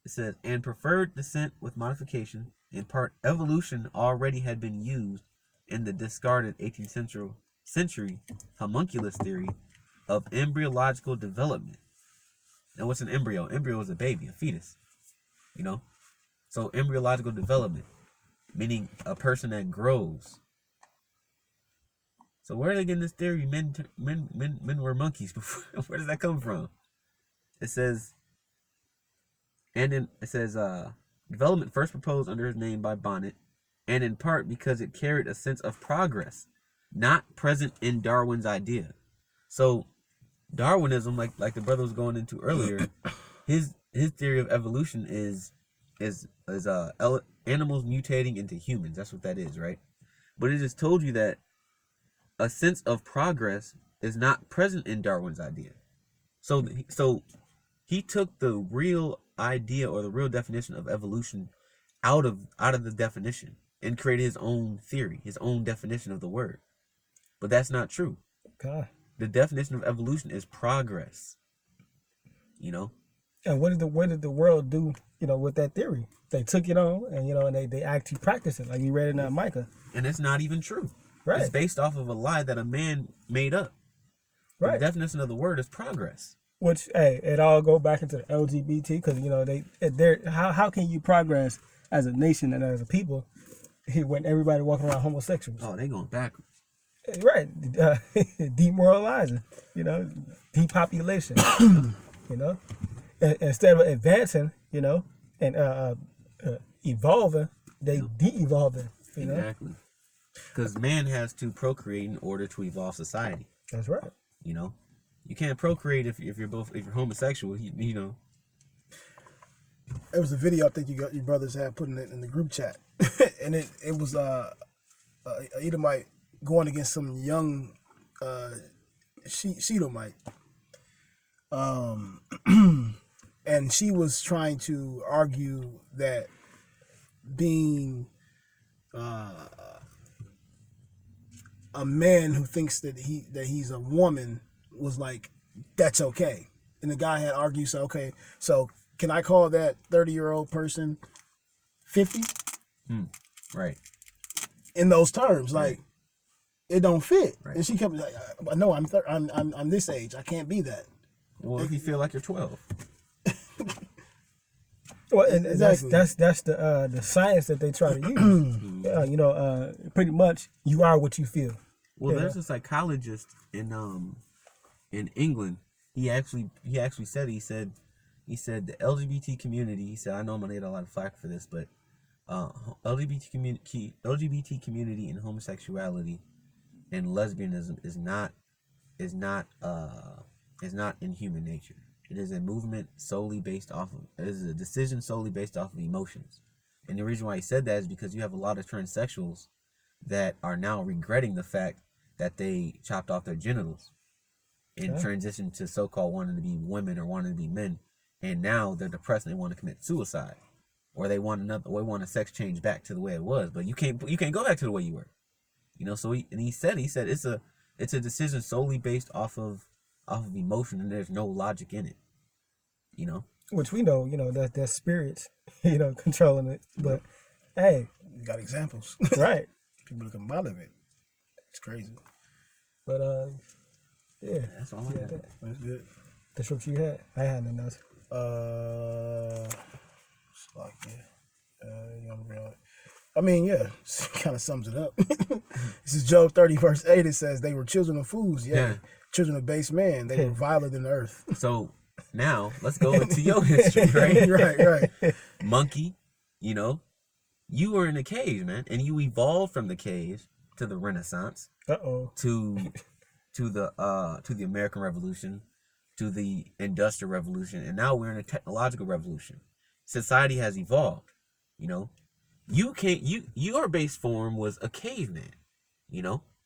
It says, and preferred descent with modification. In part, evolution already had been used in the discarded 18th century homunculus theory of embryological development. Now, what's an embryo? Embryo is a baby, a fetus. You know, so embryological development, meaning a person that grows. So where are they getting this theory? Men were monkeys before. Where does that come from? It says, development first proposed under his name by Bonnet, and in part because it carried a sense of progress, not present in Darwin's idea. So Darwinism, like the brother was going into earlier, his theory of evolution is animals mutating into humans. That's what that is, right? But it just told you that a sense of progress is not present in Darwin's idea. So he took the real idea or the real definition of evolution out of the definition and created his own theory, his own definition of the word. But that's not true. Okay. The definition of evolution is progress. You know? And what did the world do, with that theory? They took it on and they actually practiced it, like you read in Micah. And it's not even true. Right. It's based off of a lie that a man made up. Right. The definition of the word is progress. Which, hey, it all go back into the LGBT because how can you progress as a nation and as a people when everybody walking around homosexuals? Oh, they going backwards. Right, demoralizing, depopulation, instead of advancing, and evolving, they de-evolving, Exactly. Because man has to procreate in order to evolve society. That's right. You can't procreate if you're homosexual. There was a video I think your brothers had put in the group chat, and it was Edomite going against some young Shedomite, and she was trying to argue that being a man who thinks that he's a woman was like, that's okay. And the guy had argued, so can I call that 30-year-old person 50? Right. In those terms, right. Like it don't fit. Right. And she kept like, no, I'm this age. I can't be that. Well, if you feel like you're 12. Well, and exactly. that's the science that they try to use. Pretty much, you are what you feel. Well, there's a psychologist in England. He actually said the LGBT community. He said, I know I'm gonna get a lot of flack for this, but LGBT community and homosexuality and lesbianism is not in human nature. It is a movement solely based off of, it is a decision solely based off of emotions. And the reason why he said that is because you have a lot of transsexuals that are now regretting the fact that they chopped off their genitals and transitioned to so-called wanting to be women or wanting to be men. And now they're depressed and they want to commit suicide. Or they want a sex change back to the way it was. But you can't go back to the way you were. So he said it's a decision solely based off of emotion, and there's no logic in it. Which we know, that's spirits, controlling it. But hey, you got examples. Right. People come out of it. It's crazy. But yeah. That's all I had. That's good. That's what you had. I had nothing else. I mean, yeah, kind of sums it up. This is Job 30, verse 8. It says, they were children of fools, children of base man. They were viler than the earth. So now let's go into your history, right? Right. Monkey, you were in a cave, man, and you evolved from the cave to the Renaissance. To the American Revolution, to the Industrial Revolution, and now we're in a technological revolution. Society has evolved. Your base form was a caveman.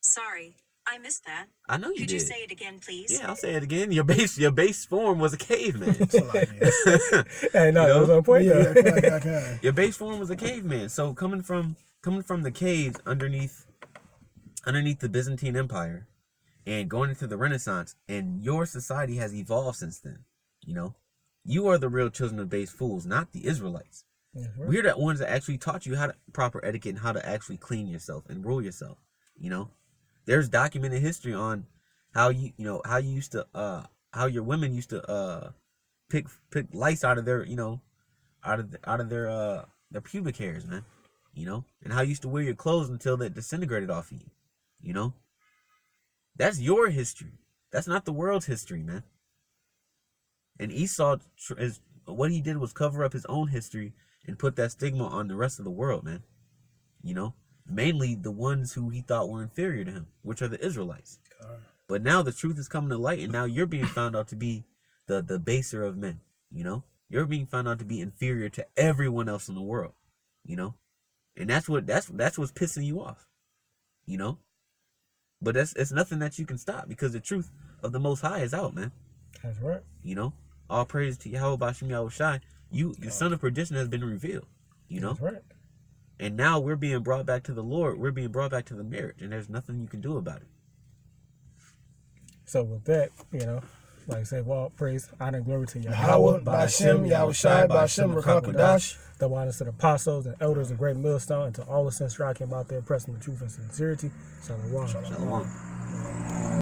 Sorry, I missed that. I know you did. Could you say it again, please? Yeah, I'll say it again. Your base form was a caveman. Hey, no, that was on point. Yeah. Your base form was a caveman. So coming from the caves underneath the Byzantine Empire and going into the Renaissance, and your society has evolved since then. You are the real children of base fools, not the Israelites. That's right. We're the ones that actually taught you how to proper etiquette and how to actually clean yourself and rule yourself. You know, there's documented history on how how you used to how your women used to pick lice out of their out of their pubic hairs, man. You know, and how you used to wear your clothes until they disintegrated off of you. You know, that's your history. That's not the world's history, man. And Esau is what he did was cover up his own history and put that stigma on the rest of the world, man. You know, mainly the ones who he thought were inferior to him, which are the Israelites. But now the truth is coming to light, and now you're being found out to be the baser of men. You know, you're being found out to be inferior to everyone else in the world. You know, and that's what's pissing you off. You know, but it's nothing that you can stop because the truth of the Most High is out, man. That's right. You know, all praise to Yahweh Bashim Yahweh Shai. The son of perdition has been revealed. You know, That's right. and now we're being brought back to the Lord. We're being brought back to the marriage, and there's nothing you can do about it. So with that, like I say, well, praise, honor, and glory to Yahweh, Ba'ashem, Yahweh Shai, Ba'ashem, Rakakadash. Double honors to the apostles and elders of Great Millstone, and to all the saints rocking about there, pressing the truth and sincerity. Shalom. Shalom.